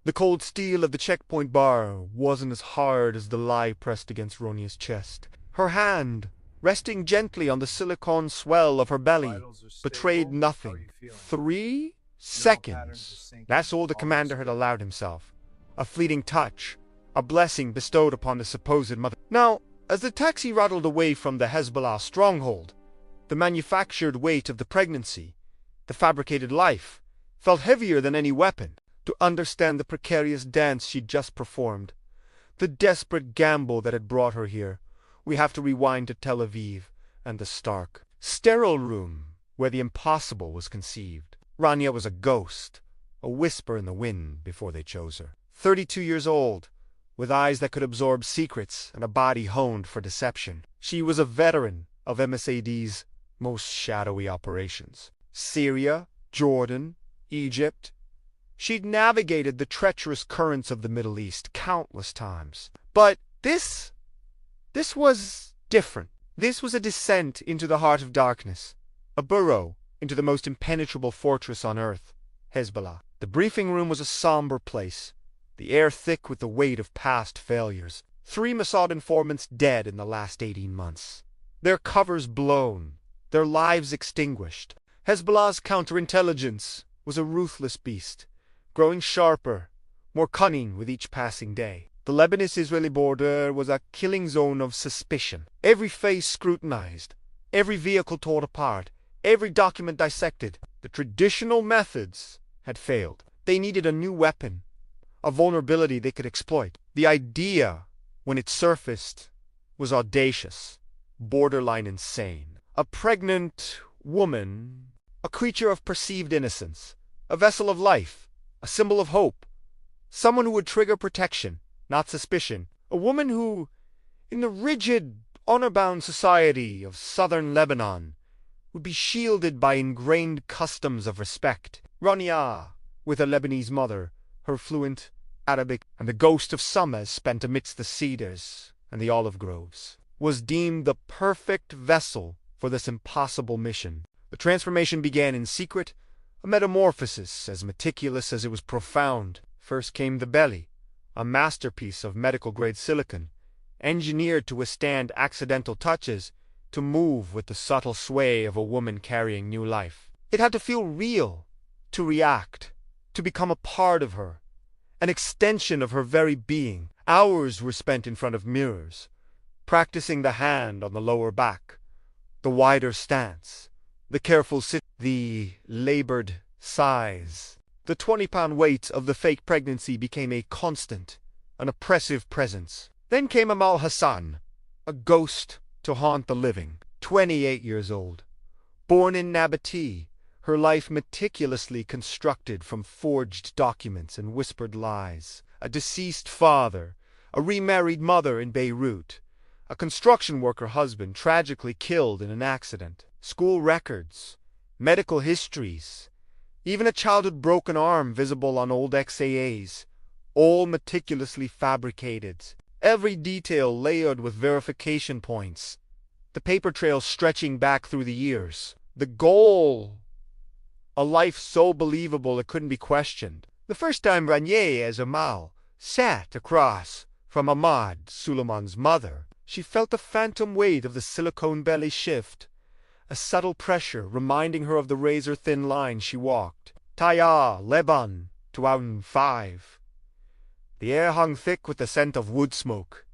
The cold steel of the checkpoint bar wasn't as hard as the lie pressed against Ronia's chest. Her hand, resting gently on the silicone swell of her belly, betrayed nothing. 3 seconds. That's all the commander had allowed himself. A fleeting touch, a blessing bestowed upon the supposed mother. Now, as the taxi rattled away from the Hezbollah stronghold, the manufactured weight of the pregnancy, the fabricated life, felt heavier than any weapon. To understand the precarious dance she'd just performed, the desperate gamble that had brought her here, we have to rewind to Tel Aviv and the stark, sterile room where the impossible was conceived. Rania was a ghost, a whisper in the wind before they chose her. 32 years old, with eyes that could absorb secrets and a body honed for deception. She was a veteran of MSAD's most shadowy operations. Syria, Jordan, Egypt. She'd navigated the treacherous currents of the Middle East countless times. But this was different. This was a descent into the heart of darkness, a burrow into the most impenetrable fortress on earth, Hezbollah. The briefing room was a somber place, the air thick with the weight of past failures. 3 Mossad informants dead in the last 18 months. Their covers blown, their lives extinguished. Hezbollah's counterintelligence was a ruthless beast, growing sharper, more cunning with each passing day. The Lebanese-Israeli border was a killing zone of suspicion. Every face scrutinized, every vehicle torn apart, every document dissected. The traditional methods had failed. They needed a new weapon, a vulnerability they could exploit. The idea, when it surfaced, was audacious, borderline insane. A pregnant woman, a creature of perceived innocence, a vessel of life, a symbol of hope, someone who would trigger protection, not suspicion. A woman who, in the rigid, honor-bound society of southern Lebanon, would be shielded by ingrained customs of respect. Rania, with a Lebanese mother, her fluent Arabic, and the ghost of summers spent amidst the cedars and the olive groves, was deemed the perfect vessel for this impossible mission. The transformation began in secret, a metamorphosis as meticulous as it was profound. First came the belly, a masterpiece of medical-grade silicon, engineered to withstand accidental touches, to move with the subtle sway of a woman carrying new life. It had to feel real, to react, to become a part of her, an extension of her very being. Hours were spent in front of mirrors, practicing the hand on the lower back, the wider stance, the careful sit, the labored sighs. The 20-pound weight of the fake pregnancy became a constant, an oppressive presence. Then came Amal Hassan, a ghost to haunt the living. 28 years old, born in Nabatee, her life meticulously constructed from forged documents and whispered lies. A deceased father, a remarried mother in Beirut, a construction worker husband tragically killed in an accident. School records, medical histories, even a childhood broken arm visible on old XAAs, all meticulously fabricated, every detail layered with verification points, the paper trail stretching back through the years. The goal, a life so believable it couldn't be questioned. The first time Ranier, as Amal, sat across from Ahmad, Suleiman's mother, she felt the phantom weight of the silicone belly shift, a subtle pressure reminding her of the razor-thin line she walked. Taya, Leban, 2005. The air hung thick with the scent of wood smoke,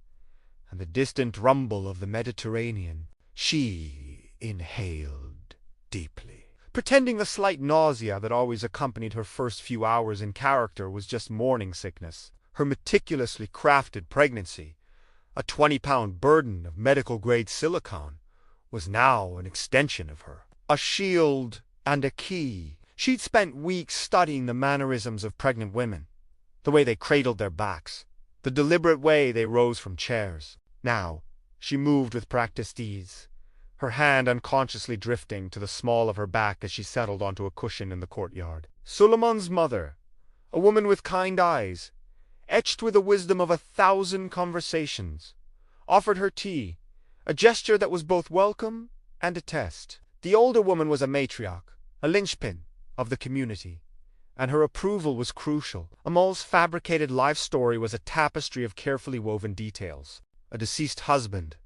and the distant rumble of the Mediterranean. She inhaled deeply, pretending the slight nausea that always accompanied her first few hours in character was just morning sickness. Her meticulously crafted pregnancy, a 20-pound burden of medical-grade silicone, was now an extension of her, a shield and a key. She'd spent weeks studying the mannerisms of pregnant women, the way they cradled their backs, the deliberate way they rose from chairs. Now, she moved with practiced ease, her hand unconsciously drifting to the small of her back as she settled onto a cushion in the courtyard. Suleiman's mother, a woman with kind eyes, etched with the wisdom of 1,000 conversations, offered her tea, a gesture that was both welcome and a test. The older woman was a matriarch, a linchpin of the community, and her approval was crucial. Amal's fabricated life story was a tapestry of carefully woven details. A deceased husband,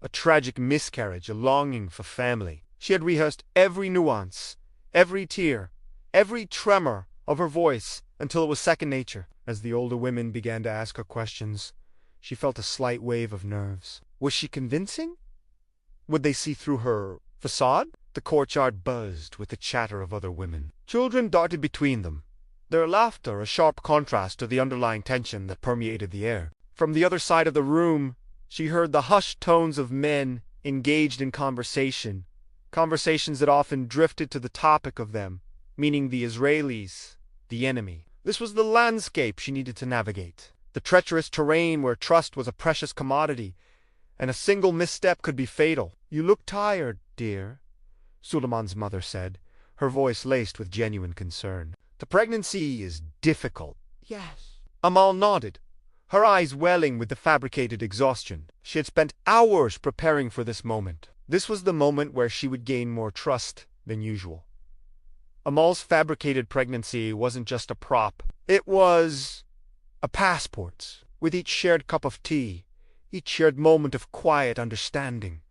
a tragic miscarriage, a longing for family. She had rehearsed every nuance, every tear, every tremor of her voice until it was second nature. As the older women began to ask her questions, she felt a slight wave of nerves. Was she convincing? Would they see through her facade? The courtyard buzzed with the chatter of other women. Children darted between them, their laughter a sharp contrast to the underlying tension that permeated the air. From the other side of the room, she heard the hushed tones of men engaged in conversations that often drifted to the topic of them, meaning the Israelis, the enemy. This was the landscape she needed to navigate, the treacherous terrain where trust was a precious commodity, and a single misstep could be fatal. "You look tired, dear," Suleiman's mother said, her voice laced with genuine concern. "The pregnancy is difficult." "Yes." Amal nodded, her eyes welling with the fabricated exhaustion. She had spent hours preparing for this moment. This was the moment where she would gain more trust than usual. Amal's fabricated pregnancy wasn't just a prop. It was a passport. With each shared cup of tea, each shared moment of quiet understanding,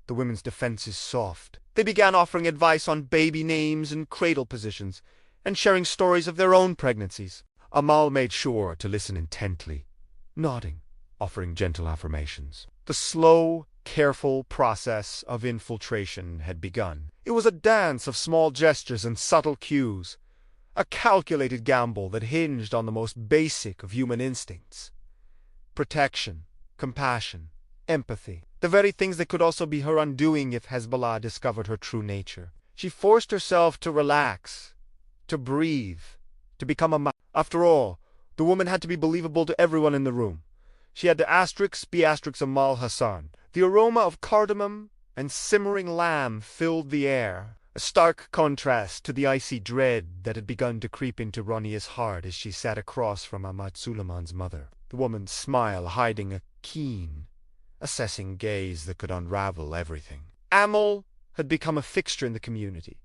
the women's defenses soft. They began offering advice on baby names and cradle positions, and sharing stories of their own pregnancies. Amal made sure to listen intently, nodding, offering gentle affirmations. The slow, careful process of infiltration had begun. It was a dance of small gestures and subtle cues, a calculated gamble that hinged on the most basic of human instincts: protection, compassion, empathy. The very things that could also be her undoing if Hezbollah discovered her true nature. She forced herself to relax, to breathe, to become a After all, the woman had to be believable to everyone in the room. She had to be Amal Hassan. The aroma of cardamom and simmering lamb filled the air, a stark contrast to the icy dread that had begun to creep into Rania's heart as she sat across from Ahmad Suleiman's mother, the woman's smile hiding a keen, assessing gaze that could unravel everything. Amal had become a fixture in the community,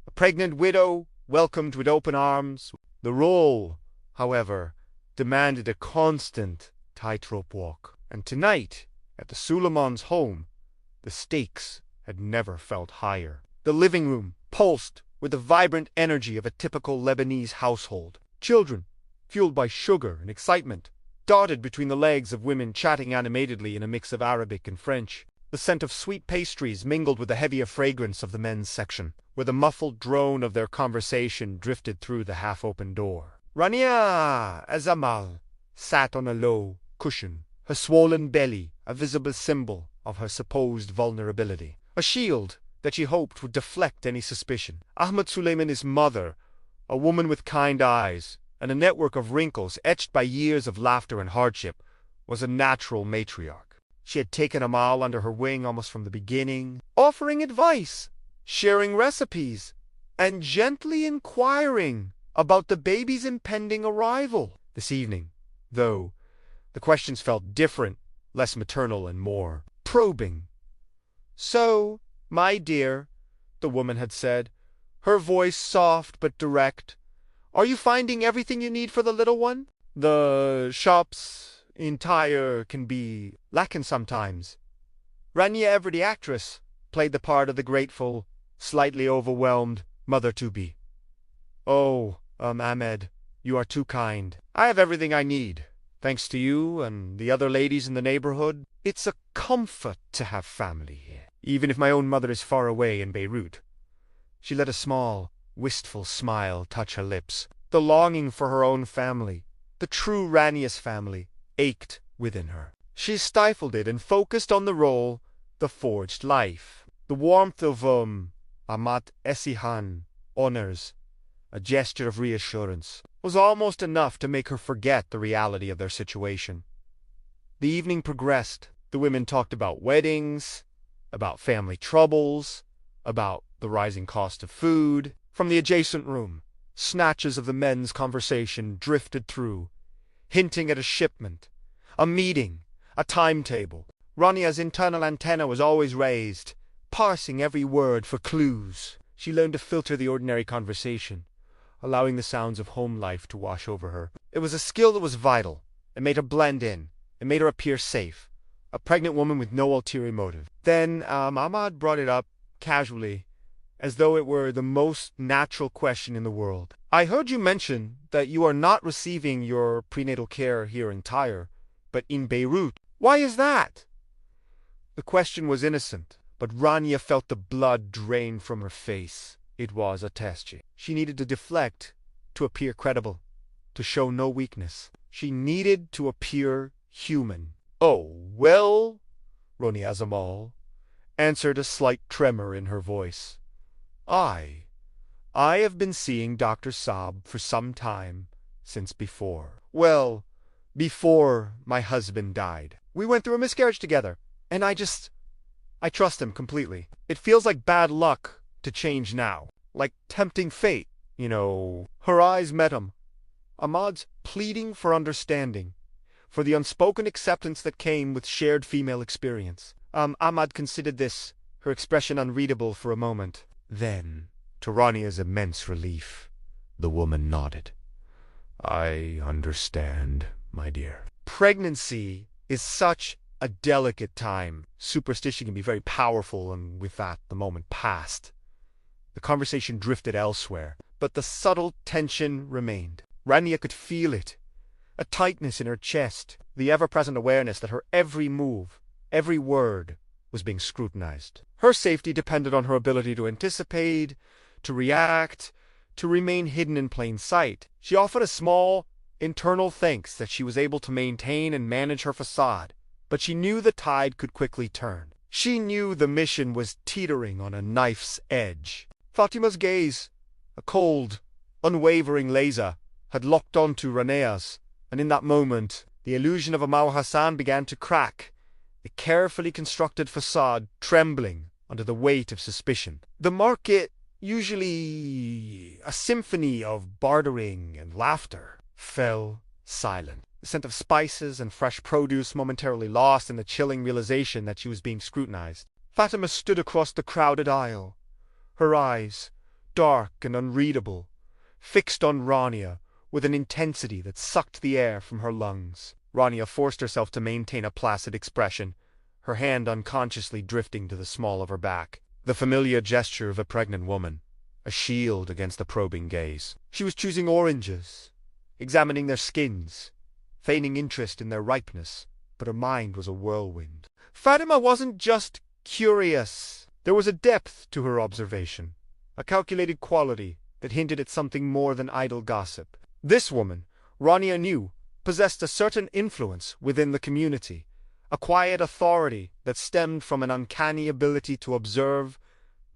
a pregnant widow welcomed with open arms. The role, however, demanded a constant tightrope walk, and tonight, at the Suleimans' home, the stakes had never felt higher. The living room pulsed with the vibrant energy of a typical Lebanese household. Children, fueled by sugar and excitement, darted between the legs of women chatting animatedly in a mix of Arabic and French. The scent of sweet pastries mingled with the heavier fragrance of the men's section, where the muffled drone of their conversation drifted through the half-open door. Rania, as Amal, sat on a low cushion, her swollen belly a visible symbol of her supposed vulnerability, a shield that she hoped would deflect any suspicion. Ahmad Suleiman, his mother, a woman with kind eyes and a network of wrinkles etched by years of laughter and hardship, was a natural matriarch. She had taken Amal under her wing almost from the beginning, offering advice, sharing recipes, and gently inquiring about the baby's impending arrival. This evening, though, the questions felt different, less maternal and more probing. "So, my dear," the woman had said, her voice soft but direct, "are you finding everything you need for the little one? The shops in Tyre can be lacking sometimes." Rania Evra, the actress, played the part of the grateful, slightly overwhelmed mother-to-be. "Oh, Ahmed, you are too kind. I have everything I need, thanks to you and the other ladies in the neighborhood. It's a comfort to have family here, even if my own mother is far away in Beirut." She let a small, wistful smile touch her lips. The longing for her own family, the true Rania's family, ached within her. She stifled it and focused on the role, the forged life. The warmth of Amat Esihan honors, a gesture of reassurance, was almost enough to make her forget the reality of their situation. The evening progressed. The women talked about weddings, about family troubles, about the rising cost of food. From the adjacent room, snatches of the men's conversation drifted through, hinting at a shipment, a meeting, a timetable. Rania's internal antenna was always raised, parsing every word for clues. She learned to filter the ordinary conversation, allowing the sounds of home life to wash over her. It was a skill that was vital. It made her blend in. It made her appear safe. A pregnant woman with no ulterior motive. Then Ahmad brought it up, casually, as though it were the most natural question in the world. I heard you mention that you are not receiving your prenatal care here in Tyre, but in Beirut. Why is that? The question was innocent, but Rania felt the blood drain from her face. It was a test. She needed to deflect, to appear credible, to show no weakness. She needed to appear human. Oh, well, Rania Azamal answered, a slight tremor in her voice. I have been seeing Dr. Saab for some time, since before. Well, before my husband died. We went through a miscarriage together, and I trust him completely. It feels like bad luck to change now, like tempting fate, you know. Her eyes met him. Ahmad's pleading for understanding, for the unspoken acceptance that came with shared female experience. Ahmad considered this, her expression unreadable for a moment. Then, to Rania's immense relief, the woman nodded. I understand, my dear. Pregnancy is such a delicate time. Superstition can be very powerful, and with that, the moment passed. The conversation drifted elsewhere, but the subtle tension remained. Rania could feel it, a tightness in her chest, the ever-present awareness that her every move, every word, was being scrutinized. Her safety depended on her ability to anticipate, to react, to remain hidden in plain sight. She offered a small, internal thanks that she was able to maintain and manage her facade, but she knew the tide could quickly turn. She knew the mission was teetering on a knife's edge. Fatima's gaze, a cold, unwavering laser, had locked onto Rania's, and in that moment, the illusion of Amal Hassan began to crack, the carefully constructed facade trembling under the weight of suspicion. The market, usually a symphony of bartering and laughter, fell silent. The scent of spices and fresh produce momentarily lost in the chilling realization that she was being scrutinized. Fatima stood across the crowded aisle, her eyes, dark and unreadable, fixed on Rania with an intensity that sucked the air from her lungs. Rania forced herself to maintain a placid expression, her hand unconsciously drifting to the small of her back. The familiar gesture of a pregnant woman, a shield against the probing gaze. She was choosing oranges, examining their skins, feigning interest in their ripeness, but her mind was a whirlwind. Fatima wasn't just curious. There was a depth to her observation, a calculated quality that hinted at something more than idle gossip. This woman, Rania knew, possessed a certain influence within the community, a quiet authority that stemmed from an uncanny ability to observe,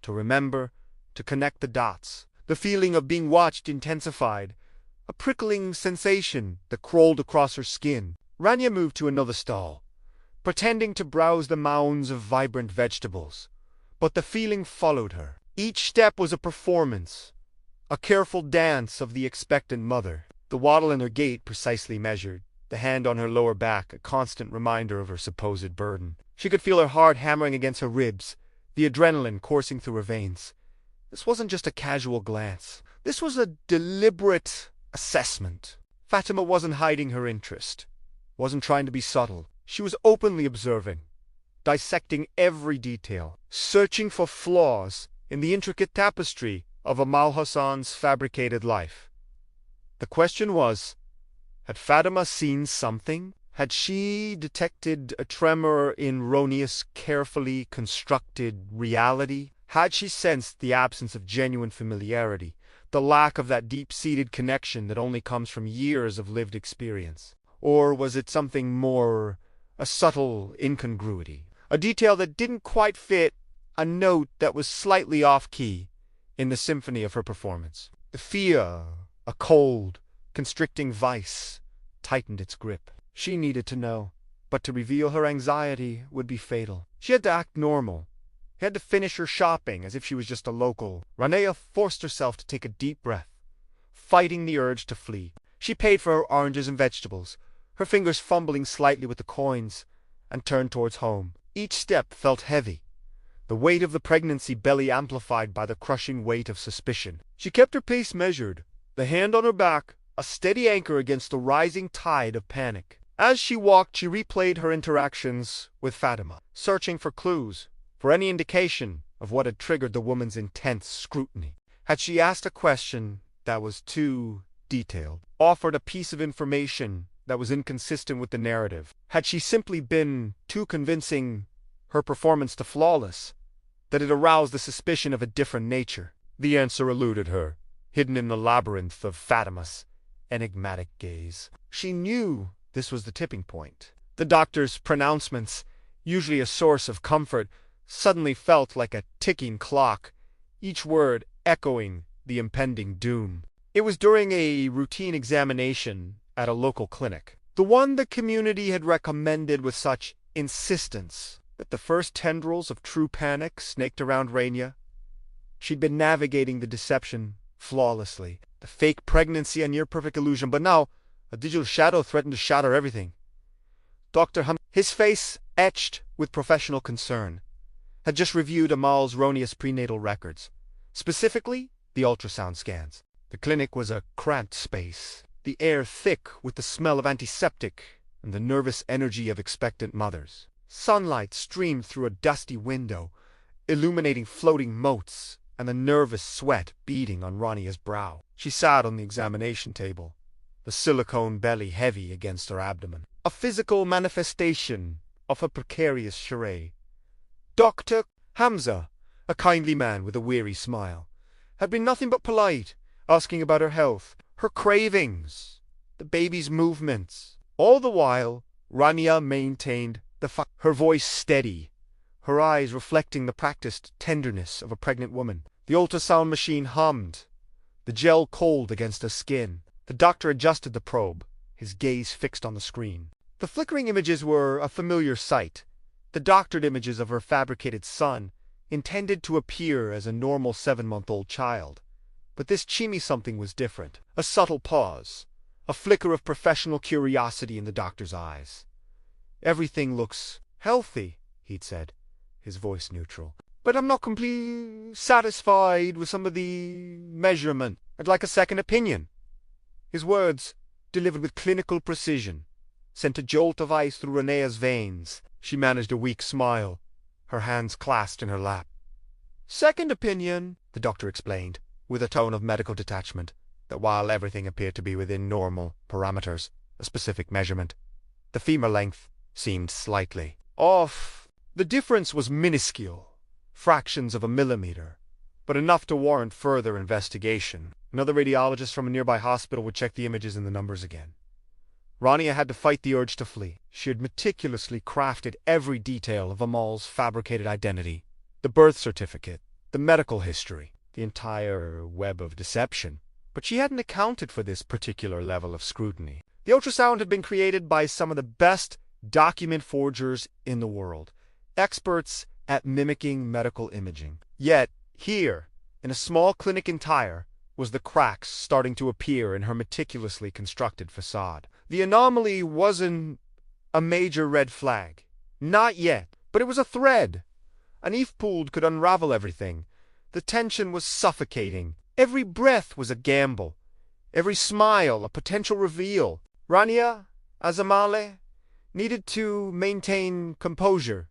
to remember, to connect the dots. The feeling of being watched intensified, a prickling sensation that crawled across her skin. Rania moved to another stall, pretending to browse the mounds of vibrant vegetables, but the feeling followed her. Each step was a performance, a careful dance of the expectant mother. The waddle in her gait precisely measured, the hand on her lower back a constant reminder of her supposed burden. She could feel her heart hammering against her ribs, the adrenaline coursing through her veins. This wasn't just a casual glance. This was a deliberate assessment. Fatima wasn't hiding her interest, wasn't trying to be subtle. She was openly observing, dissecting every detail, searching for flaws in the intricate tapestry of Amal Hassan's fabricated life. The question was, had Fatima seen something? Had she detected a tremor in Ronia's carefully constructed reality? Had she sensed the absence of genuine familiarity, the lack of that deep-seated connection that only comes from years of lived experience? Or was it something more, a subtle incongruity, a detail that didn't quite fit, a note that was slightly off-key in the symphony of her performance? The fear, a cold, constricting vice, tightened its grip. She needed to know, but to reveal her anxiety would be fatal. She had to act normal. She had to finish her shopping as if she was just a local. Rania forced herself to take a deep breath, fighting the urge to flee. She paid for her oranges and vegetables, her fingers fumbling slightly with the coins, and turned towards home. Each step felt heavy, the weight of the pregnancy belly amplified by the crushing weight of suspicion. She kept her pace measured, the hand on her back, a steady anchor against the rising tide of panic. As she walked, she replayed her interactions with Fatima, searching for clues, for any indication of what had triggered the woman's intense scrutiny. Had she asked a question that was too detailed, offered a piece of information that was inconsistent with the narrative? Had she simply been too convincing, her performance too flawless, that it aroused the suspicion of a different nature? The answer eluded her, hidden in the labyrinth of Fatima's enigmatic gaze. She knew this was the tipping point. The doctor's pronouncements, usually a source of comfort, suddenly felt like a ticking clock, each word echoing the impending doom. It was during a routine examination at a local clinic, the one the community had recommended with such insistence, that the first tendrils of true panic snaked around Rania. She'd been navigating the deception flawlessly, the fake pregnancy a near-perfect illusion, but now a digital shadow threatened to shatter everything. Dr. His face etched with professional concern, had just reviewed Amal's erroneous prenatal records, specifically the ultrasound scans. The clinic was a cramped space, the air thick with the smell of antiseptic and the nervous energy of expectant mothers. Sunlight streamed through a dusty window, illuminating floating motes and the nervous sweat beading on Rania's brow. She sat on the examination table, the silicone belly heavy against her abdomen, a physical manifestation of her precarious charade. Dr. Hamza, a kindly man with a weary smile, had been nothing but polite, asking about her health, her cravings, the baby's movements. All the while, Rania maintained her voice steady, her eyes reflecting the practiced tenderness of a pregnant woman. The ultrasound machine hummed, the gel cold against her skin. The doctor adjusted the probe, his gaze fixed on the screen. The flickering images were a familiar sight, the doctored images of her fabricated son, intended to appear as a normal 7-month-old child. But this chimmy something was different. A subtle pause, a flicker of professional curiosity in the doctor's eyes. "Everything looks healthy," he'd said, his voice neutral. "But I'm not completely satisfied with some of the measurement. I'd like a second opinion." His words, delivered with clinical precision, sent a jolt of ice through Rania's veins. She managed a weak smile, her hands clasped in her lap. "Second opinion," the doctor explained, with a tone of medical detachment, that while everything appeared to be within normal parameters, a specific measurement, the femur length seemed slightly off. The difference was minuscule, fractions of a millimeter, but enough to warrant further investigation. Another radiologist from a nearby hospital would check the images and the numbers again. Rania had to fight the urge to flee. She had meticulously crafted every detail of Amal's fabricated identity, the birth certificate, the medical history, the entire web of deception. But she hadn't accounted for this particular level of scrutiny. The ultrasound had been created by some of the best document forgers in the world, experts at mimicking medical imaging. Yet, here, in a small clinic in Tyre, was the cracks starting to appear in her meticulously constructed facade. The anomaly wasn't a major red flag. Not yet. But it was a thread. An if pulled could unravel everything. The tension was suffocating. Every breath was a gamble. Every smile a potential reveal. Rania, as Amale, needed to maintain composure,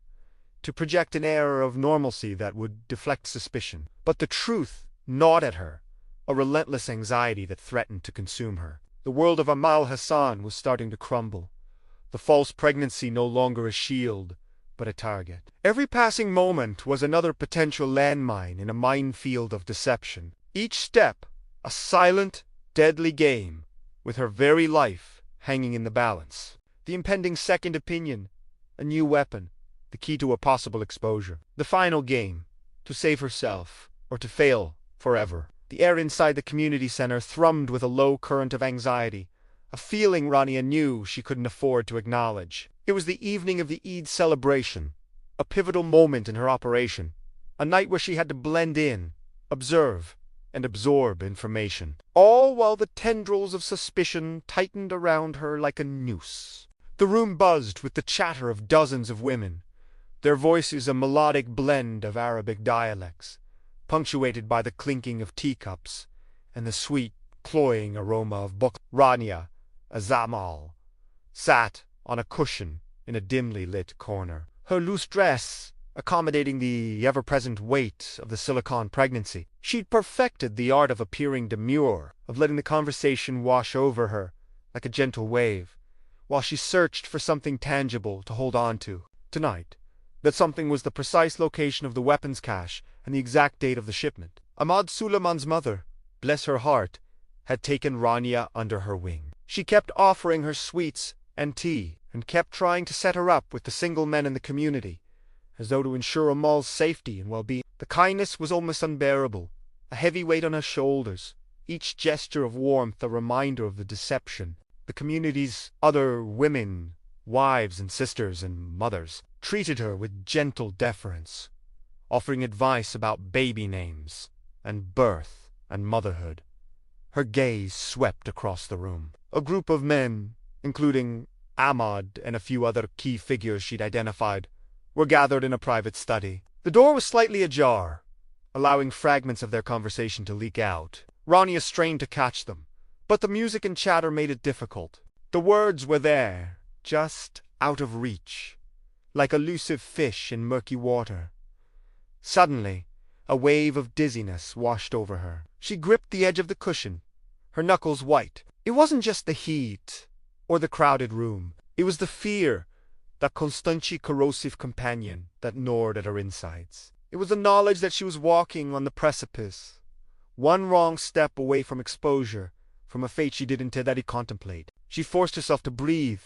to project an air of normalcy that would deflect suspicion. But the truth gnawed at her, a relentless anxiety that threatened to consume her. The world of Amal Hassan was starting to crumble. The false pregnancy no longer a shield, but a target. Every passing moment was another potential landmine in a minefield of deception. Each step a silent, deadly game, with her very life hanging in the balance. The impending second opinion, a new weapon, the key to a possible exposure. The final game, to save herself, or to fail forever. The air inside the community center thrummed with a low current of anxiety, a feeling Rania knew she couldn't afford to acknowledge. It was the evening of the Eid celebration, a pivotal moment in her operation, a night where she had to blend in, observe, and absorb information, all while the tendrils of suspicion tightened around her like a noose. The room buzzed with the chatter of dozens of women, their voices a melodic blend of Arabic dialects, punctuated by the clinking of teacups and the sweet, cloying aroma of book. Rania, a Zamal, sat on a cushion in a dimly lit corner, her loose dress accommodating the ever-present weight of the silicon pregnancy. She'd perfected the art of appearing demure, of letting the conversation wash over her like a gentle wave, while she searched for something tangible to hold on to. Tonight, that something was the precise location of the weapons cache and the exact date of the shipment. Ahmad Suleiman's mother, bless her heart, had taken Rania under her wing. She kept offering her sweets and tea, and kept trying to set her up with the single men in the community, as though to ensure Amal's safety and well-being. The kindness was almost unbearable, a heavy weight on her shoulders, each gesture of warmth a reminder of the deception. The community's other women, wives and sisters and mothers, treated her with gentle deference, offering advice about baby names and birth and motherhood. Her gaze swept across the room. A group of men, including Ahmad and a few other key figures she'd identified, were gathered in a private study. The door was slightly ajar, allowing fragments of their conversation to leak out. Rania strained to catch them, but the music and chatter made it difficult. The words were there, just out of reach, like elusive fish in murky water. Suddenly, a wave of dizziness washed over her. She gripped the edge of the cushion, her knuckles white. It wasn't just the heat or the crowded room. It was the fear, that constantly corrosive companion that gnawed at her insides. It was the knowledge that she was walking on the precipice, one wrong step away from exposure, from a fate she didn't dare contemplate. She forced herself to breathe,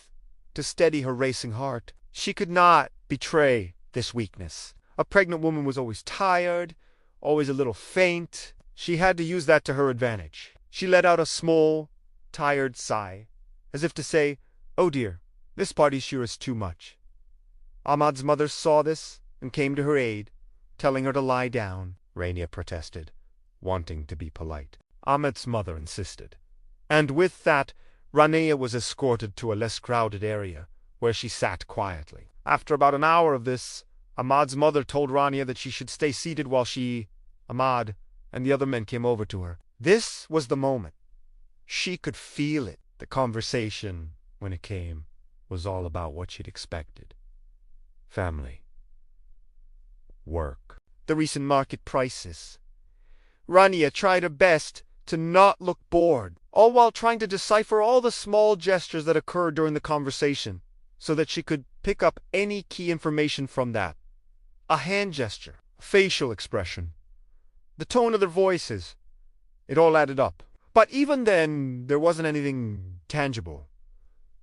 to steady her racing heart. She could not betray this weakness. A pregnant woman was always tired, always a little faint. She had to use that to her advantage. She let out a small, tired sigh, as if to say, "Oh dear, this party sure is too much." Ahmad's mother saw this and came to her aid, telling her to lie down. Rania protested, wanting to be polite. Ahmad's mother insisted. And with that, Rania was escorted to a less crowded area, where she sat quietly. After about an hour of this, Ahmad's mother told Rania that she should stay seated while Ahmad, and the other men came over to her. This was the moment. She could feel it. The conversation, when it came, was all about what she'd expected. Family. Work. The recent market prices. Rania tried her best to not look bored, all while trying to decipher all the small gestures that occurred during the conversation, so that she could pick up any key information from that. A hand gesture, a facial expression, the tone of their voices. It all added up. But even then, there wasn't anything tangible.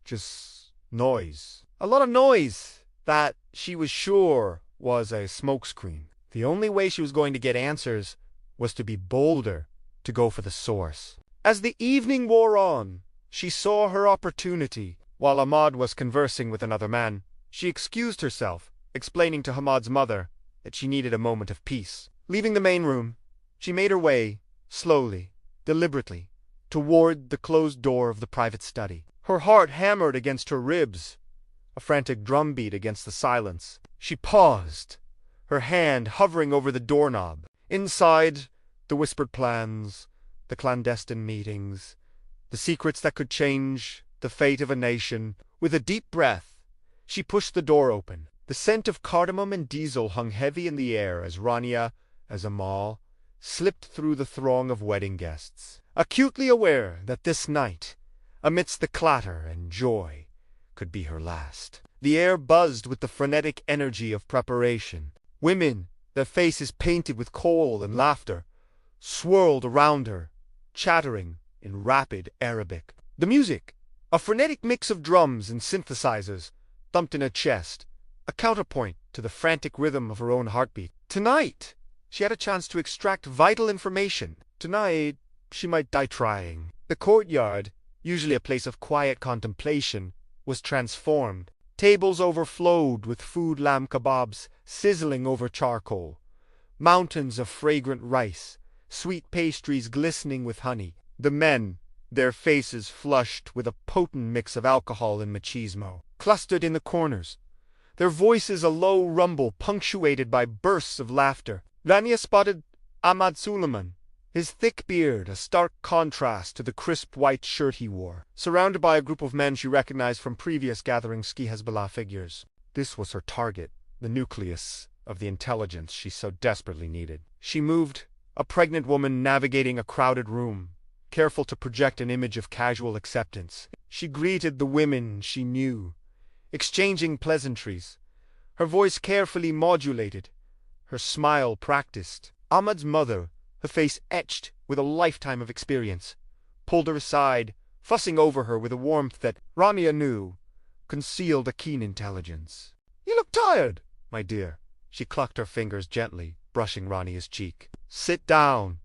Just noise. A lot of noise that she was sure was a smokescreen. The only way she was going to get answers was to be bolder, to go for the source. As the evening wore on, she saw her opportunity. While Ahmad was conversing with another man, she excused herself, explaining to Ahmad's mother that she needed a moment of peace. Leaving the main room, she made her way, slowly, deliberately, toward the closed door of the private study. Her heart hammered against her ribs, a frantic drumbeat against the silence. She paused, her hand hovering over the doorknob. Inside, the whispered plans, the clandestine meetings, the secrets that could change the fate of a nation. With a deep breath, she pushed the door open. The scent of cardamom and diesel hung heavy in the air as Rania, as Amal, slipped through the throng of wedding guests, acutely aware that this night, amidst the clatter and joy, could be her last. The air buzzed with the frenetic energy of preparation. Women, their faces painted with coal and laughter, swirled around her, chattering in rapid Arabic. The music, a frenetic mix of drums and synthesizers, thumped in her chest, a counterpoint to the frantic rhythm of her own heartbeat. Tonight, she had a chance to extract vital information. Tonight, she might die trying. The courtyard, usually a place of quiet contemplation, was transformed. Tables overflowed with food lamb kebabs sizzling over charcoal, mountains of fragrant rice, sweet pastries glistening with honey. The men, their faces flushed with a potent mix of alcohol and machismo, clustered in the corners, their voices a low rumble punctuated by bursts of laughter. Rania spotted Ahmad Suleiman, his thick beard a stark contrast to the crisp white shirt he wore. Surrounded by a group of men she recognized from previous gatherings Hezbollah figures. This was her target, the nucleus of the intelligence she so desperately needed. She moved, a pregnant woman navigating a crowded room, careful to project an image of casual acceptance. She greeted the women she knew, exchanging pleasantries, her voice carefully modulated, her smile practiced. Ahmad's mother, her face etched with a lifetime of experience, pulled her aside, fussing over her with a warmth that, Rania knew, concealed a keen intelligence. "You look tired, my dear." She clucked her fingers gently, brushing Rania's cheek. "Sit down.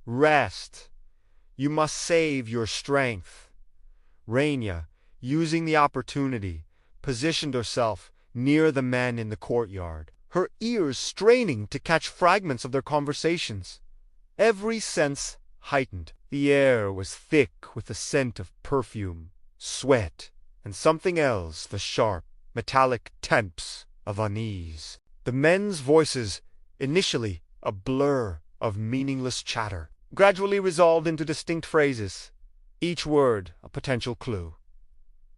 Rest. You must save your strength." Rania, using the opportunity, positioned herself near the men in the courtyard, her ears straining to catch fragments of their conversations. Every sense heightened. The air was thick with the scent of perfume, sweat, and something else, the sharp, metallic temps of unease. The men's voices, initially a blur of meaningless chatter, gradually resolved into distinct phrases, each word a potential clue.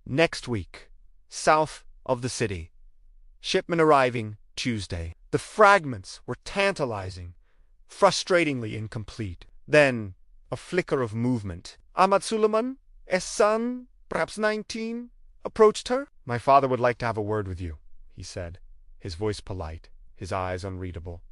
"Next week, south of the city. Shipment arriving Tuesday." The fragments were tantalizing, frustratingly incomplete. Then, a flicker of movement. Ahmad Suleiman, a son, perhaps 19, approached her. "My father would like to have a word with you," he said, his voice polite, his eyes unreadable.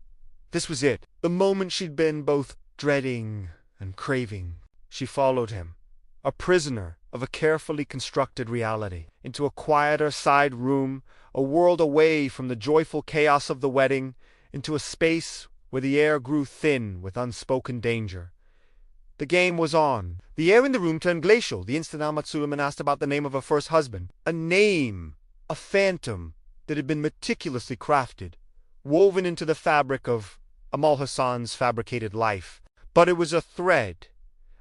This was it, the moment she'd been both dreading and craving. She followed him, a prisoner of a carefully constructed reality, into a quieter side room, a world away from the joyful chaos of the wedding, into a space where the air grew thin with unspoken danger. The game was on. The air in the room turned glacial the instant Ahmad Suleiman asked about the name of her first husband. A name, a phantom that had been meticulously crafted, woven into the fabric of Amal Hassan's fabricated life. But it was a thread,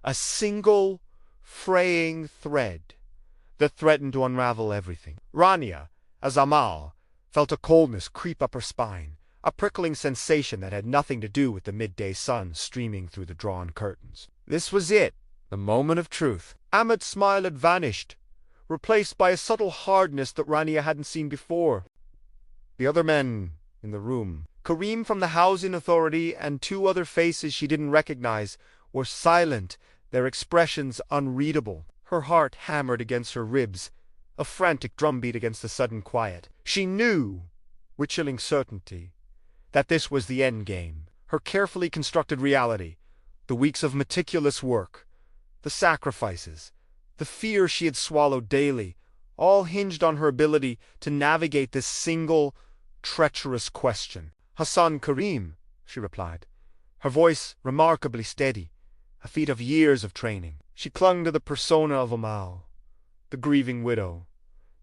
a single, fraying thread, that threatened to unravel everything. Rania, as Amal, felt a coldness creep up her spine, a prickling sensation that had nothing to do with the midday sun streaming through the drawn curtains. This was it, the moment of truth. Ahmad's smile had vanished, replaced by a subtle hardness that Rania hadn't seen before. The other men in the room, Karim from the housing authority and two other faces she didn't recognize, were silent, their expressions unreadable. Her heart hammered against her ribs, a frantic drumbeat against the sudden quiet. She knew, with chilling certainty, that this was the end game, her carefully constructed reality, the weeks of meticulous work, the sacrifices, the fear she had swallowed daily, all hinged on her ability to navigate this single, treacherous question. "Hassan Karim," she replied, her voice remarkably steady, a feat of years of training. She clung to the persona of Amal, the grieving widow,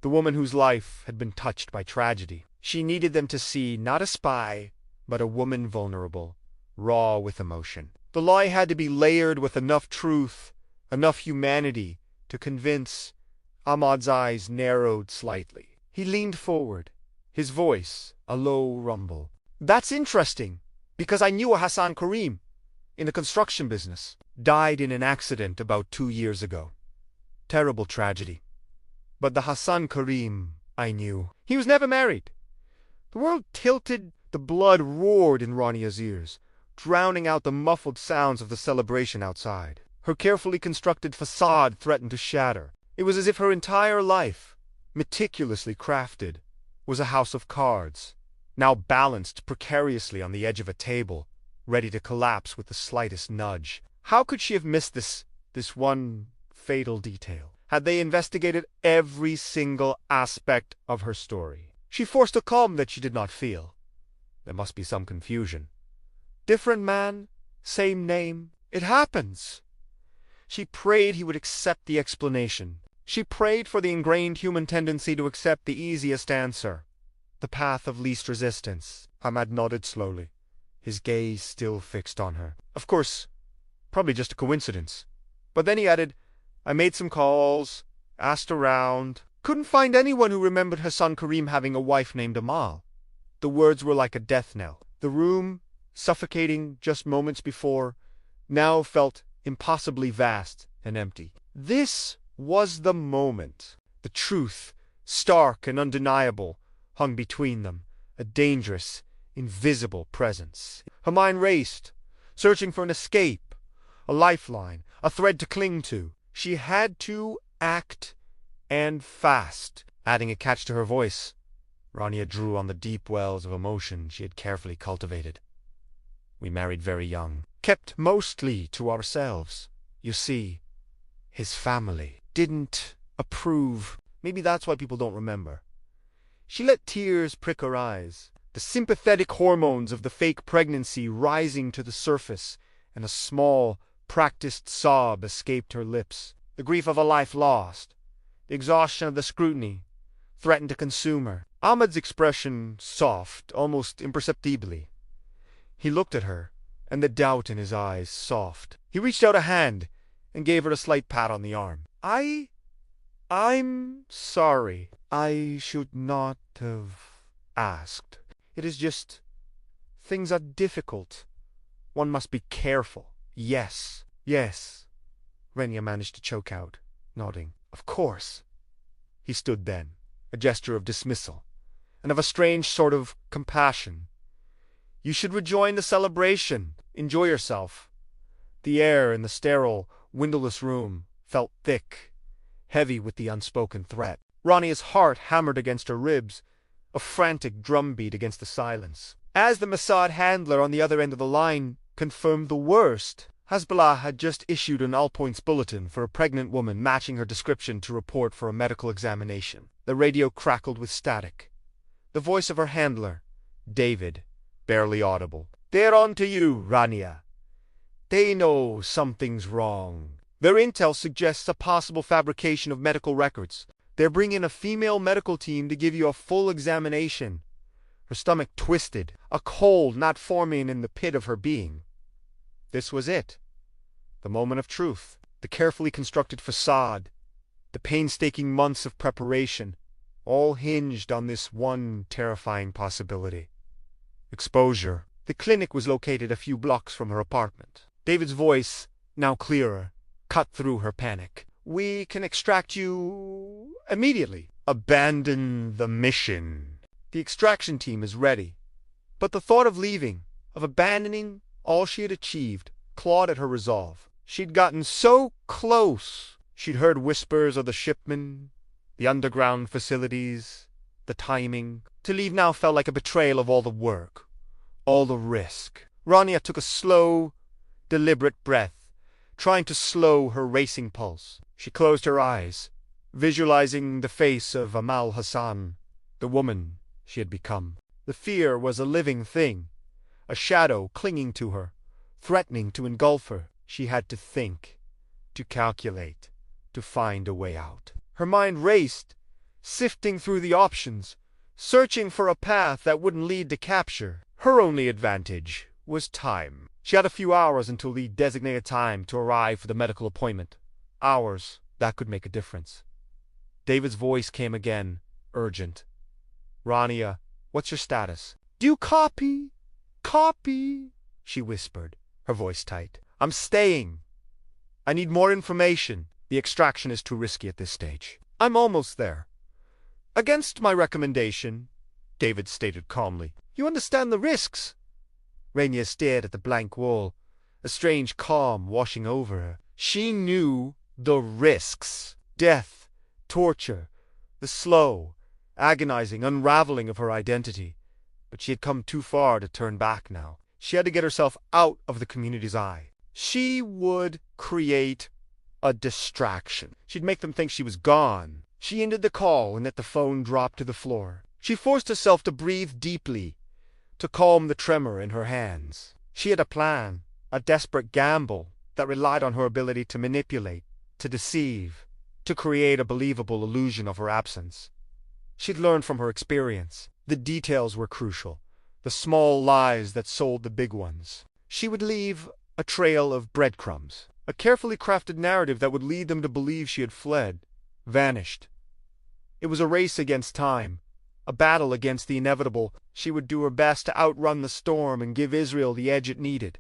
the woman whose life had been touched by tragedy. She needed them to see not a spy, but a woman vulnerable, raw with emotion. The lie had to be layered with enough truth, enough humanity, to convince. Ahmad's eyes narrowed slightly. He leaned forward, his voice a low rumble. "That's interesting, because I knew a Hassan Karim, in the construction business. Died in an accident about 2 years ago. Terrible tragedy. But the Hassan Karim I knew, he was never married." The world tilted, the blood roared in Rania's ears, drowning out the muffled sounds of the celebration outside. Her carefully constructed facade threatened to shatter. It was as if her entire life, meticulously crafted, was a house of cards, now balanced precariously on the edge of a table, ready to collapse with the slightest nudge. How could she have missed this one fatal detail? Had they investigated every single aspect of her story? She forced a calm that she did not feel. There must be some confusion. Different man, same name. It happens. She prayed he would accept the explanation. She prayed for the ingrained human tendency to accept the easiest answer, the path of least resistance. Ahmad nodded slowly, his gaze still fixed on her. "Of course, probably just a coincidence." But then he added, "I made some calls, asked around. Couldn't find anyone who remembered Hassan Karim having a wife named Amal." The words were like a death knell. The room, suffocating just moments before, now felt impossibly vast and empty. This was the moment. The truth, stark and undeniable, hung between them, a dangerous, invisible presence. Her mind raced, searching for an escape, a lifeline, a thread to cling to. She had to act, and fast. Adding a catch to her voice, Rania drew on the deep wells of emotion she had carefully cultivated. We married very young, kept mostly to ourselves. You see, his family didn't approve. Maybe that's why people don't remember. She let tears prick her eyes, the sympathetic hormones of the fake pregnancy rising to the surface, and a small, practiced sob escaped her lips. The grief of a life lost, the exhaustion of the scrutiny, threatened to consume her. Ahmed's expression soft, almost imperceptibly. He looked at her, and the doubt in his eyes soft. He reached out a hand and gave her a slight pat on the arm. I'm sorry. I should not have asked. It is just, things are difficult. One must be careful. Yes. Renia managed to choke out, nodding. Of course. He stood then, a gesture of dismissal, and of a strange sort of compassion. You should rejoin the celebration. Enjoy yourself. The air in the sterile, windowless room felt thick, heavy with the unspoken threat. Rania's heart hammered against her ribs, a frantic drumbeat against the silence. As the Mossad handler on the other end of the line confirmed the worst, Hezbollah had just issued an all-points bulletin for a pregnant woman matching her description to report for a medical examination. The radio crackled with static. The voice of her handler, David, barely audible. They're on to you, Rania. They know something's wrong. Their intel suggests a possible fabrication of medical records. They're bringing a female medical team to give you a full examination. Her stomach twisted, a cold not forming in the pit of her being. This was it. The moment of truth. The carefully constructed facade. The painstaking months of preparation. All hinged on this one terrifying possibility. Exposure. The clinic was located a few blocks from her apartment. David's voice, now clearer, cut through her panic. We can extract you immediately. Abandon the mission. The extraction team is ready. But the thought of leaving, of abandoning all she had achieved, clawed at her resolve. She'd gotten so close. She'd heard whispers of the shipment, the underground facilities, the timing. To leave now felt like a betrayal of all the work, all the risk. Rania took a slow, deliberate breath, trying to slow her racing pulse. She closed her eyes, visualizing the face of Amal Hassan, the woman she had become. The fear was a living thing, a shadow clinging to her, threatening to engulf her. She had to think, to calculate, to find a way out. Her mind raced, sifting through the options, searching for a path that wouldn't lead to capture. Her only advantage was time. She had a few hours until the designated time to arrive for the medical appointment. Hours that could make a difference. David's voice came again, urgent. Rania, what's your status? Do you copy? Copy, she whispered, her voice tight. I'm staying. I need more information. The extraction is too risky at this stage. I'm almost there. Against my recommendation, David stated calmly. You understand the risks? Rania stared at the blank wall, a strange calm washing over her. She knew the risks. Death, torture, the slow, agonizing unraveling of her identity. But she had come too far to turn back now. She had to get herself out of the community's eye. She would create a distraction. She'd make them think she was gone. She ended the call and let the phone drop to the floor. She forced herself to breathe deeply, to calm the tremor in her hands. She had a plan, a desperate gamble that relied on her ability to manipulate, to deceive, to create a believable illusion of her absence. She'd learned from her experience. The details were crucial, the small lies that sold the big ones. She would leave a trail of breadcrumbs, a carefully crafted narrative that would lead them to believe she had fled, vanished. It was a race against time, a battle against the inevitable. She would do her best to outrun the storm and give Israel the edge it needed.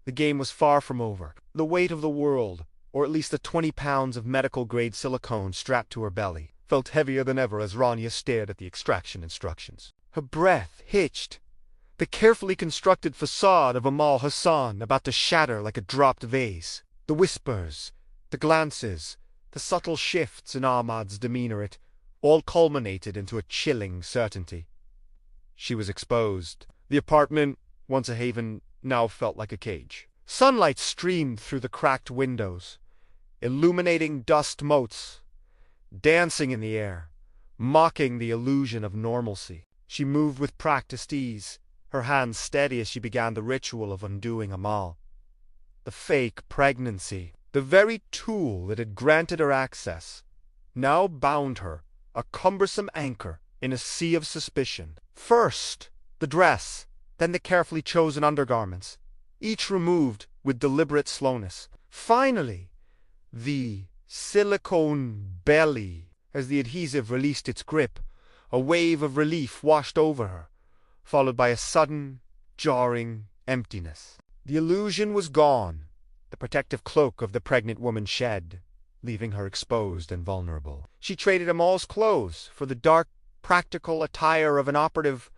The game was far from over. The weight of the world, or at least the 20 pounds of medical-grade silicone strapped to her belly, felt heavier than ever as Rania stared at the extraction instructions. Her breath hitched. The carefully constructed facade of Amal Hassan about to shatter like a dropped vase. The whispers, the glances, the subtle shifts in Ahmad's demeanor, it all culminated into a chilling certainty. She was exposed. The apartment, once a haven, now felt like a cage. Sunlight streamed through the cracked windows, illuminating dust motes, dancing in the air, mocking the illusion of normalcy. She moved with practiced ease, her hands steady as she began the ritual of undoing Amal. The fake pregnancy, the very tool that had granted her access, now bound her, a cumbersome anchor in a sea of suspicion. First, the dress, then the carefully chosen undergarments, each removed with deliberate slowness. Finally, the silicone belly. As the adhesive released its grip, a wave of relief washed over her, followed by a sudden, jarring emptiness. The illusion was gone, the protective cloak of the pregnant woman shed, leaving her exposed and vulnerable. She traded Amal's clothes for the dark, practical attire of an operative,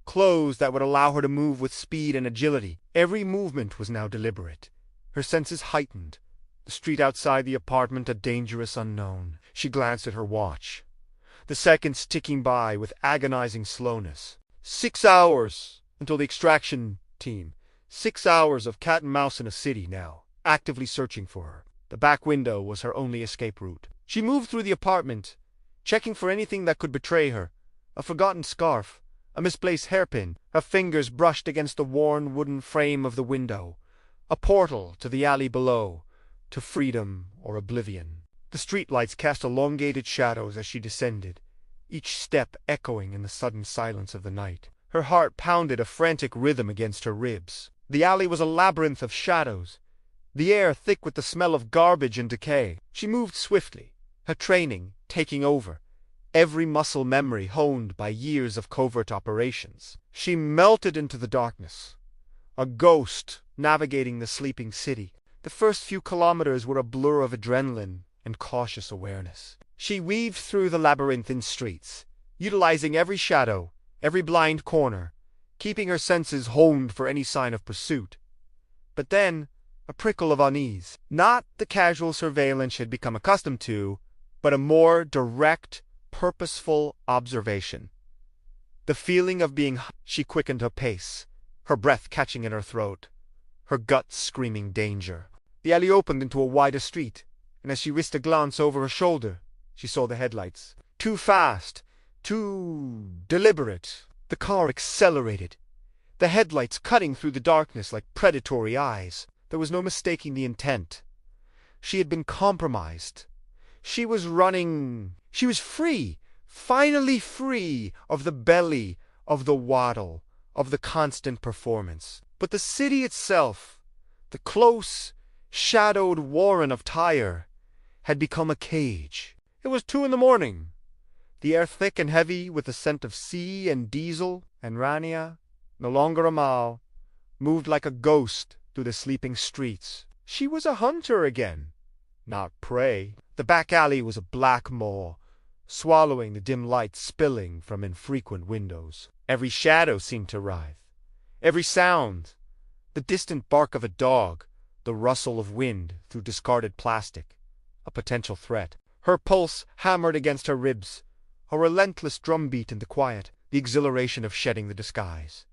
clothes that would allow her to move with speed and agility. Every movement was now deliberate, her senses heightened, the street outside the apartment a dangerous unknown. She glanced at her watch, the seconds ticking by with agonizing slowness. 6 hours until the extraction team. 6 hours of cat and mouse in a city now, actively searching for her. The back window was her only escape route. She moved through the apartment, checking for anything that could betray her. A forgotten scarf, a misplaced hairpin, her fingers brushed against the worn wooden frame of the window. A portal to the alley below, to freedom or oblivion. The streetlights cast elongated shadows as she descended, each step echoing in the sudden silence of the night. Her heart pounded a frantic rhythm against her ribs. The alley was a labyrinth of shadows, the air thick with the smell of garbage and decay. She moved swiftly, her training taking over, every muscle memory honed by years of covert operations. She melted into the darkness, a ghost navigating the sleeping city. The first few kilometers were a blur of adrenaline and cautious awareness. She weaved through the labyrinthine streets, utilizing every shadow, every blind corner, keeping her senses honed for any sign of pursuit. But then, a prickle of unease. Not the casual surveillance she had become accustomed to, but a more direct, purposeful observation. The feeling of being... She quickened her pace, her breath catching in her throat, her gut screaming danger. The alley opened into a wider street, and as she risked a glance over her shoulder, she saw the headlights. Too fast, too deliberate. The car accelerated, the headlights cutting through the darkness like predatory eyes. There was no mistaking the intent. She had been compromised. She was running. She was free, finally free of the belly, of the waddle, of the constant performance. But the city itself, the close, shadowed warren of Tyre, had become a cage. It was 2 a.m, the air thick and heavy with the scent of sea and diesel, and Rania, no longer Amal, moved like a ghost through the sleeping streets. She was a hunter again, not prey. The back alley was a black maw, swallowing the dim light spilling from infrequent windows. Every shadow seemed to writhe. Every sound, the distant bark of a dog, the rustle of wind through discarded plastic, a potential threat. Her pulse hammered against her ribs, a relentless drumbeat in the quiet, the exhilaration of shedding the disguise.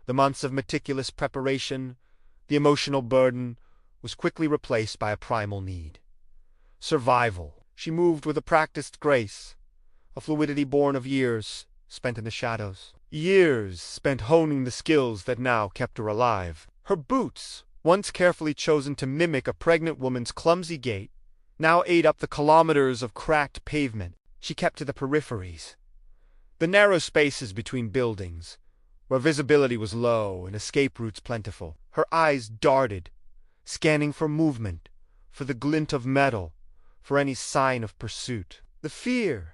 The months of meticulous preparation, the emotional burden, was quickly replaced by a primal need. Survival. She moved with a practiced grace, a fluidity born of years spent in the shadows. Years spent honing the skills that now kept her alive. Her boots, once carefully chosen to mimic a pregnant woman's clumsy gait, now ate up the kilometers of cracked pavement. She kept to the peripheries, the narrow spaces between buildings, where visibility was low and escape routes plentiful. Her eyes darted, scanning for movement, for the glint of metal, for any sign of pursuit. The fear,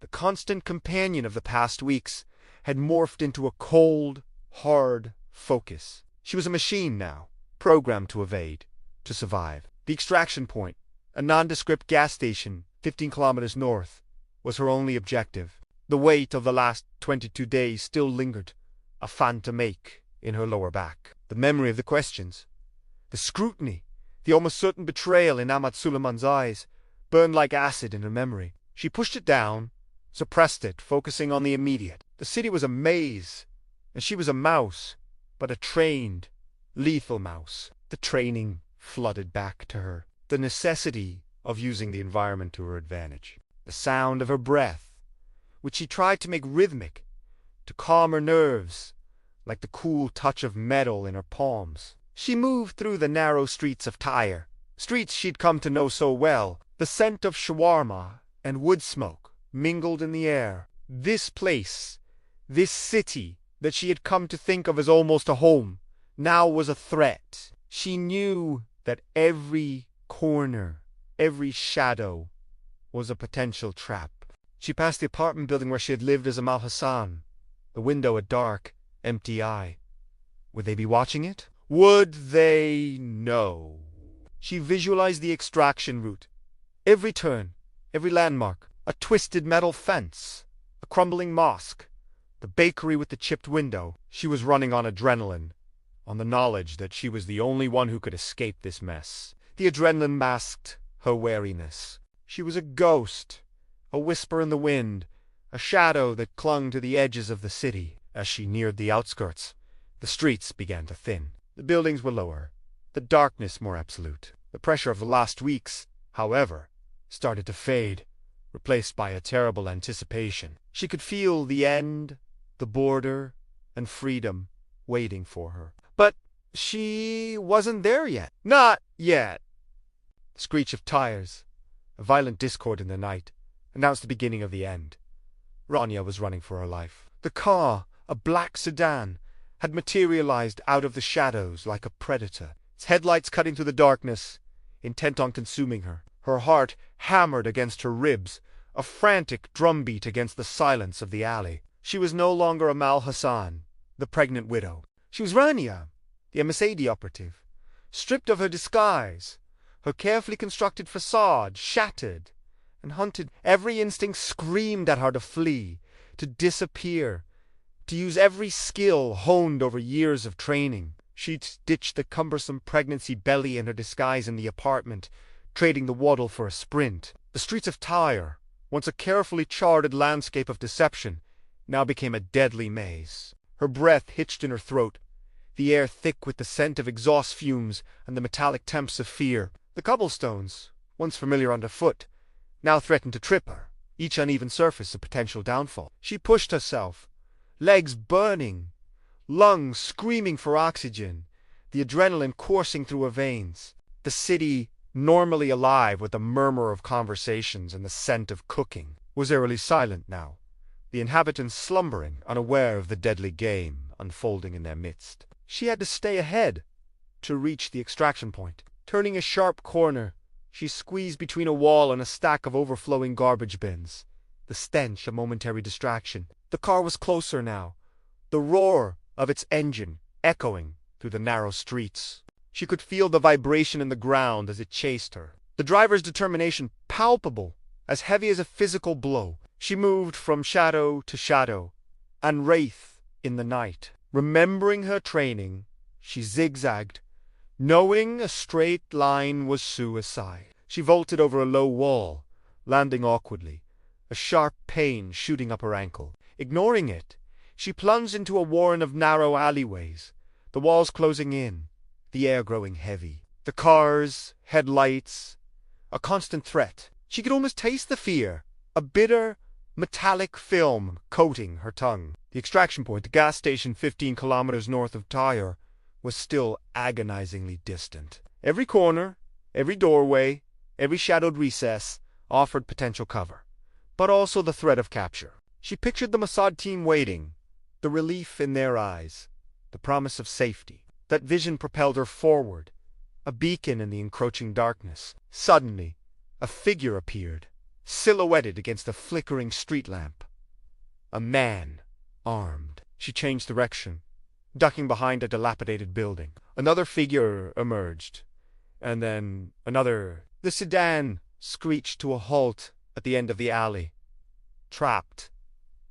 the constant companion of the past weeks, had morphed into a cold, hard focus. She was a machine now, programmed to evade, to survive. The extraction point, a nondescript gas station 15 kilometers north, was her only objective. The weight of the last 22 days still lingered, a phantom ache in her lower back. The memory of the questions, the scrutiny, the almost certain betrayal in Ahmad Suleiman's eyes, burned like acid in her memory. She pushed it down, suppressed it, focusing on the immediate. The city was a maze, and she was a mouse, but a trained, lethal mouse. The training flooded back to her, the necessity of using the environment to her advantage. The sound of her breath, which she tried to make rhythmic, to calm her nerves, like the cool touch of metal in her palms. She moved through the narrow streets of Tyre, streets she'd come to know so well. The scent of shawarma and wood smoke mingled in the air. This place, this city that she had come to think of as almost a home, now was a threat. She knew that every corner, every shadow, was a potential trap. She passed the apartment building where she had lived as Amal Hassan, the window a dark, empty eye. Would they be watching it? Would they know? She visualized the extraction route. Every turn, every landmark, a twisted metal fence, a crumbling mosque, the bakery with the chipped window. She was running on adrenaline, on the knowledge that she was the only one who could escape this mess. The adrenaline masked her wariness. She was a ghost, a whisper in the wind, a shadow that clung to the edges of the city. As she neared the outskirts, the streets began to thin. The buildings were lower, the darkness more absolute. The pressure of the last weeks, however, started to fade, replaced by a terrible anticipation. She could feel the end, the border, and freedom waiting for her. But she wasn't there yet. Not yet. The screech of tires, a violent discord in the night, announced the beginning of the end. Rania was running for her life. The car, a black sedan, had materialized out of the shadows like a predator, its headlights cutting through the darkness, intent on consuming her. Her heart hammered against her ribs, a frantic drumbeat against the silence of the alley. She was no longer Amal Hassan, the pregnant widow. She was Rania, the Mossad operative, stripped of her disguise, her carefully constructed facade shattered and hunted. Every instinct screamed at her to flee, to disappear, to use every skill honed over years of training. She'd ditched the cumbersome pregnancy belly in her disguise in the apartment, trading the waddle for a sprint. The streets of Tyre, once a carefully charted landscape of deception, now became a deadly maze. Her breath hitched in her throat, the air thick with the scent of exhaust fumes and the metallic temps of fear. The cobblestones, once familiar underfoot, now threatened to trip her, each uneven surface a potential downfall. She pushed herself, legs burning, lungs screaming for oxygen, the adrenaline coursing through her veins. The city, normally alive with the murmur of conversations and the scent of cooking, was eerily silent now, the inhabitants slumbering, unaware of the deadly game unfolding in their midst. She had to stay ahead to reach the extraction point. Turning a sharp corner, she squeezed between a wall and a stack of overflowing garbage bins, the stench a momentary distraction. The car was closer now, the roar of its engine echoing through the narrow streets. She could feel the vibration in the ground as it chased her, the driver's determination palpable, as heavy as a physical blow. She moved from shadow to shadow, and wraith in the night. Remembering her training, she zigzagged, knowing a straight line was suicide. She vaulted over a low wall, landing awkwardly, a sharp pain shooting up her ankle. Ignoring it, she plunged into a warren of narrow alleyways, the walls closing in, the air growing heavy. The cars, headlights, a constant threat. She could almost taste the fear, a bitter, metallic film coating her tongue. The extraction point, the gas station 15 kilometers north of Tyre, was still agonizingly distant. Every corner, every doorway, every shadowed recess offered potential cover, but also the threat of capture. She pictured the Mossad team waiting, the relief in their eyes, the promise of safety. That vision propelled her forward, a beacon in the encroaching darkness. Suddenly, a figure appeared, silhouetted against a flickering street lamp. A man, armed. She changed direction, ducking behind a dilapidated building. Another figure emerged, and then another. The sedan screeched to a halt at the end of the alley. Trapped,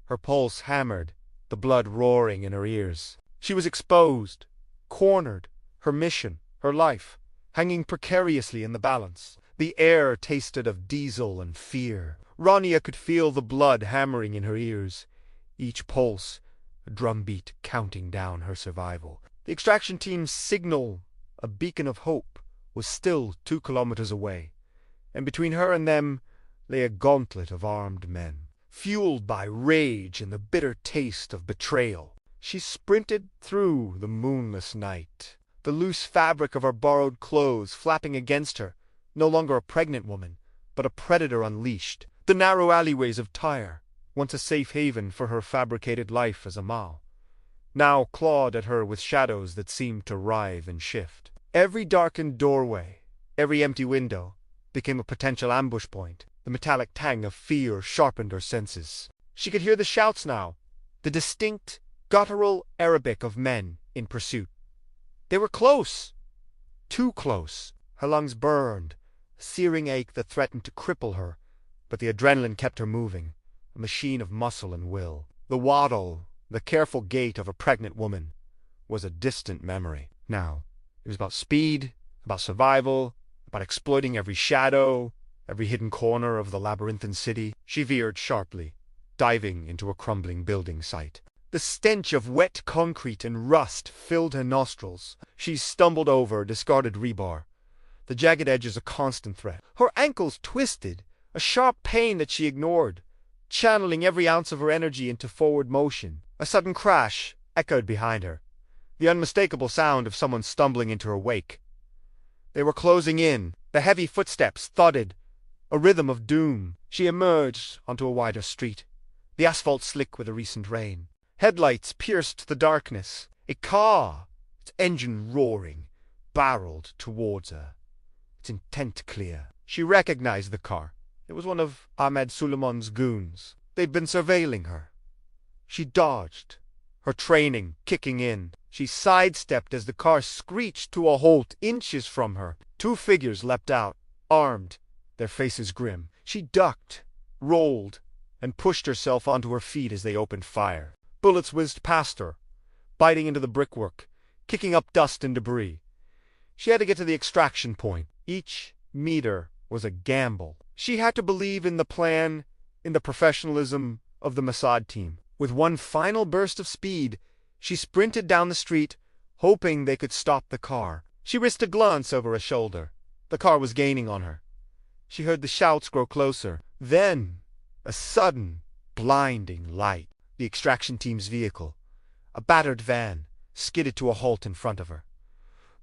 her pulse hammered, the blood roaring in her ears. She was exposed, cornered, her mission, her life, hanging precariously in the balance. The air tasted of diesel and fear. Rania could feel the blood hammering in her ears, each pulse a drumbeat counting down her survival. The extraction team's signal, a beacon of hope, was still 2 kilometers away, and between her and them lay a gauntlet of armed men. Fueled by rage and the bitter taste of betrayal, she sprinted through the moonless night, the loose fabric of her borrowed clothes flapping against her, no longer a pregnant woman, but a predator unleashed. The narrow alleyways of Tyre, once a safe haven for her fabricated life as a Mal, now clawed at her with shadows that seemed to writhe and shift. Every darkened doorway, every empty window, became a potential ambush point. The metallic tang of fear sharpened her senses. She could hear the shouts now, the distinct, guttural Arabic of men in pursuit. They were close. Too close. Her lungs burned, a searing ache that threatened to cripple her, but the adrenaline kept her moving, a machine of muscle and will. The waddle, the careful gait of a pregnant woman, was a distant memory. Now, it was about speed, about survival, about exploiting every shadow, every hidden corner of the labyrinthine city. She veered sharply, diving into a crumbling building site. The stench of wet concrete and rust filled her nostrils. She stumbled over a discarded rebar, the jagged edges a constant threat. Her ankles twisted, a sharp pain that she ignored, channeling every ounce of her energy into forward motion. A sudden crash echoed behind her, the unmistakable sound of someone stumbling into her wake. They were closing in. The heavy footsteps thudded, a rhythm of doom. She emerged onto a wider street, the asphalt slick with the recent rain. Headlights pierced the darkness. A car, its engine roaring, barreled towards her, its intent clear. She recognized the car. It was one of Ahmed Suleiman's goons. They'd been surveilling her. She dodged, her training kicking in. She sidestepped as the car screeched to a halt inches from her. 2 figures leapt out, armed, their faces grim. She ducked, rolled, and pushed herself onto her feet as they opened fire. Bullets whizzed past her, biting into the brickwork, kicking up dust and debris. She had to get to the extraction point. Each meter was a gamble. She had to believe in the plan, in the professionalism of the Mossad team. With one final burst of speed, she sprinted down the street, hoping they could stop the car. She risked a glance over her shoulder. The car was gaining on her. She heard the shouts grow closer. Then, a sudden, blinding light. The extraction team's vehicle, a battered van, skidded to a halt in front of her.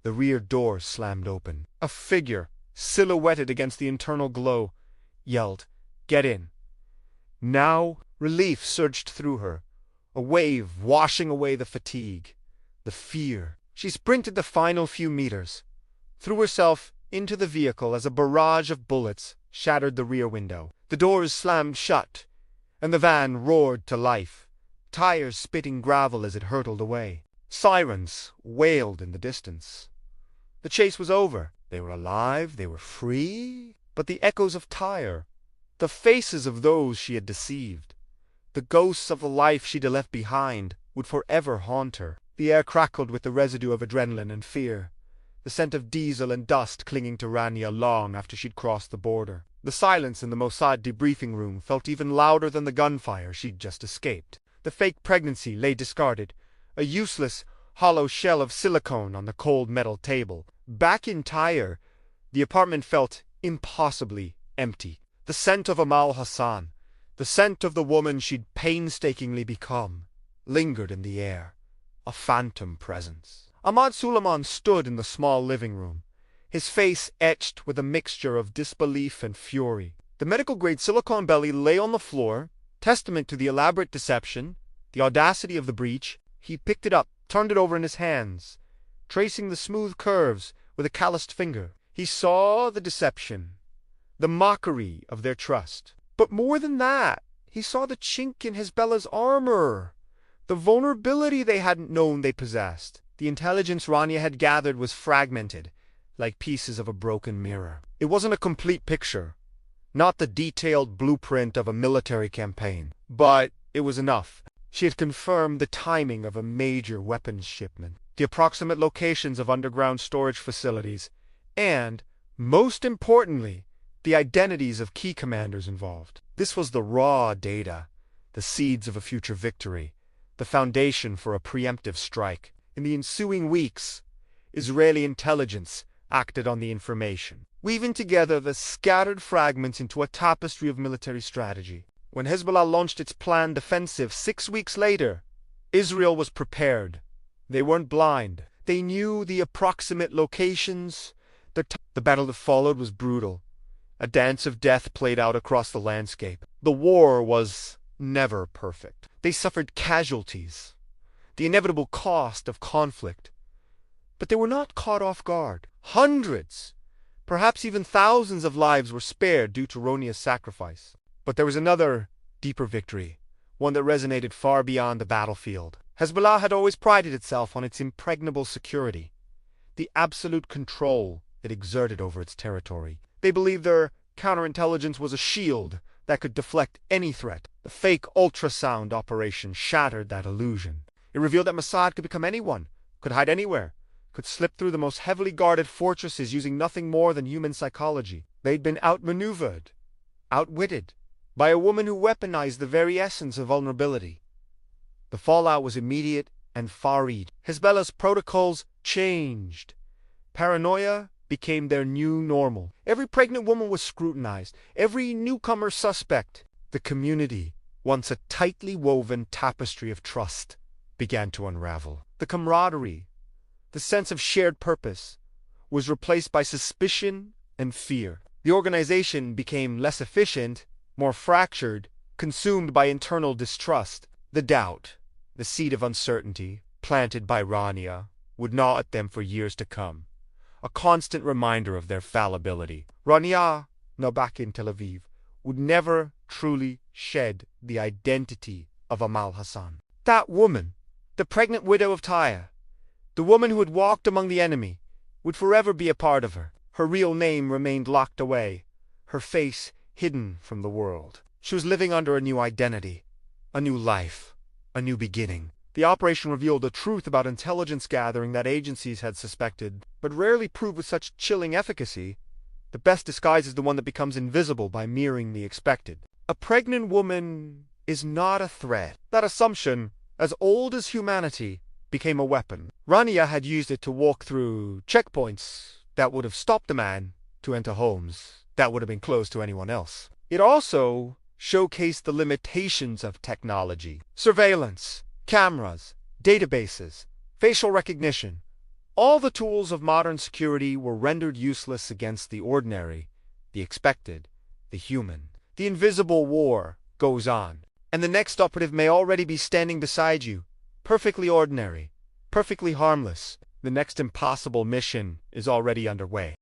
The rear door slammed open. A figure, silhouetted against the internal glow, yelled, "Get in." Now, relief surged through her, a wave washing away the fatigue, the fear. She sprinted the final few meters, threw herself into the vehicle as a barrage of bullets shattered the rear window. The doors slammed shut, and the van roared to life, tires spitting gravel as it hurtled away. Sirens wailed in the distance. The chase was over. They were alive, they were free. But the echoes of Tyre, the faces of those she had deceived, the ghosts of the life she'd left behind, would forever haunt her. The air crackled with the residue of adrenaline and fear, the scent of diesel and dust clinging to Rania long after she'd crossed the border. The silence in the Mossad debriefing room felt even louder than the gunfire she'd just escaped. The fake pregnancy lay discarded, a useless, hollow shell of silicone on the cold metal table. Back in Tyre, the apartment felt impossibly empty. The scent of Amal Hassan, the scent of the woman she'd painstakingly become, lingered in the air, a phantom presence. Ahmad Suleiman stood in the small living room, his face etched with a mixture of disbelief and fury. The medical-grade silicone belly lay on the floor, testament to the elaborate deception, the audacity of the breach. He picked it up, turned it over in his hands, tracing the smooth curves with a calloused finger. He saw the deception, the mockery of their trust. But more than that, he saw the chink in Hezbollah's armor, The vulnerability they hadn't known they possessed. The intelligence Rania had gathered was fragmented, like pieces of a broken mirror. It wasn't a complete picture, not the detailed blueprint of a military campaign, but it was enough. She had confirmed the timing of a major weapons shipment, the approximate locations of underground storage facilities, and, most importantly, the identities of key commanders involved. This was the raw data, the seeds of a future victory, the foundation for a preemptive strike. In the ensuing weeks, Israeli intelligence acted on the information, weaving together the scattered fragments into a tapestry of military strategy. When Hezbollah launched its planned offensive 6 weeks later, Israel was prepared. They weren't blind. They knew the approximate locations. The battle that followed was brutal. A dance of death played out across the landscape. The war was never perfect. They suffered casualties, the inevitable cost of conflict. But they were not caught off guard. Hundreds, perhaps even thousands of lives were spared due to Ronia's sacrifice. But there was another, deeper victory, one that resonated far beyond the battlefield. Hezbollah had always prided itself on its impregnable security, the absolute control it exerted over its territory. They believed their counterintelligence was a shield that could deflect any threat. The fake ultrasound operation shattered that illusion. It revealed that Mossad could become anyone, could hide anywhere, could slip through the most heavily guarded fortresses using nothing more than human psychology. They'd been outmaneuvered, outwitted, by a woman who weaponized the very essence of vulnerability. The fallout was immediate and far-reaching. Hezbollah's protocols changed. Paranoia became their new normal. Every pregnant woman was scrutinized, every newcomer suspect. The community, once a tightly woven tapestry of trust, began to unravel. The camaraderie, the sense of shared purpose, was replaced by suspicion and fear. The organization became less efficient, more fractured, consumed by internal distrust. The doubt, the seed of uncertainty, planted by Rania, would gnaw at them for years to come, a constant reminder of their fallibility. Rania, now back in Tel Aviv, would never truly shed the identity of Amal Hassan. That woman, the pregnant widow of Tyre, the woman who had walked among the enemy, would forever be a part of her. Her real name remained locked away, her face hidden from the world. She was living under a new identity, a new life, a new beginning. The operation revealed the truth about intelligence gathering that agencies had suspected, but rarely proved with such chilling efficacy. The best disguise is the one that becomes invisible by mirroring the expected. A pregnant woman is not a threat. That assumption, as old as humanity, became a weapon. Rania had used it to walk through checkpoints that would have stopped a man, to enter homes that would have been closed to anyone else. It also showcased the limitations of technology. Surveillance, cameras, databases, facial recognition. All the tools of modern security were rendered useless against the ordinary, the expected, the human. The invisible war goes on, and the next operative may already be standing beside you, perfectly ordinary, perfectly harmless. The next impossible mission is already underway.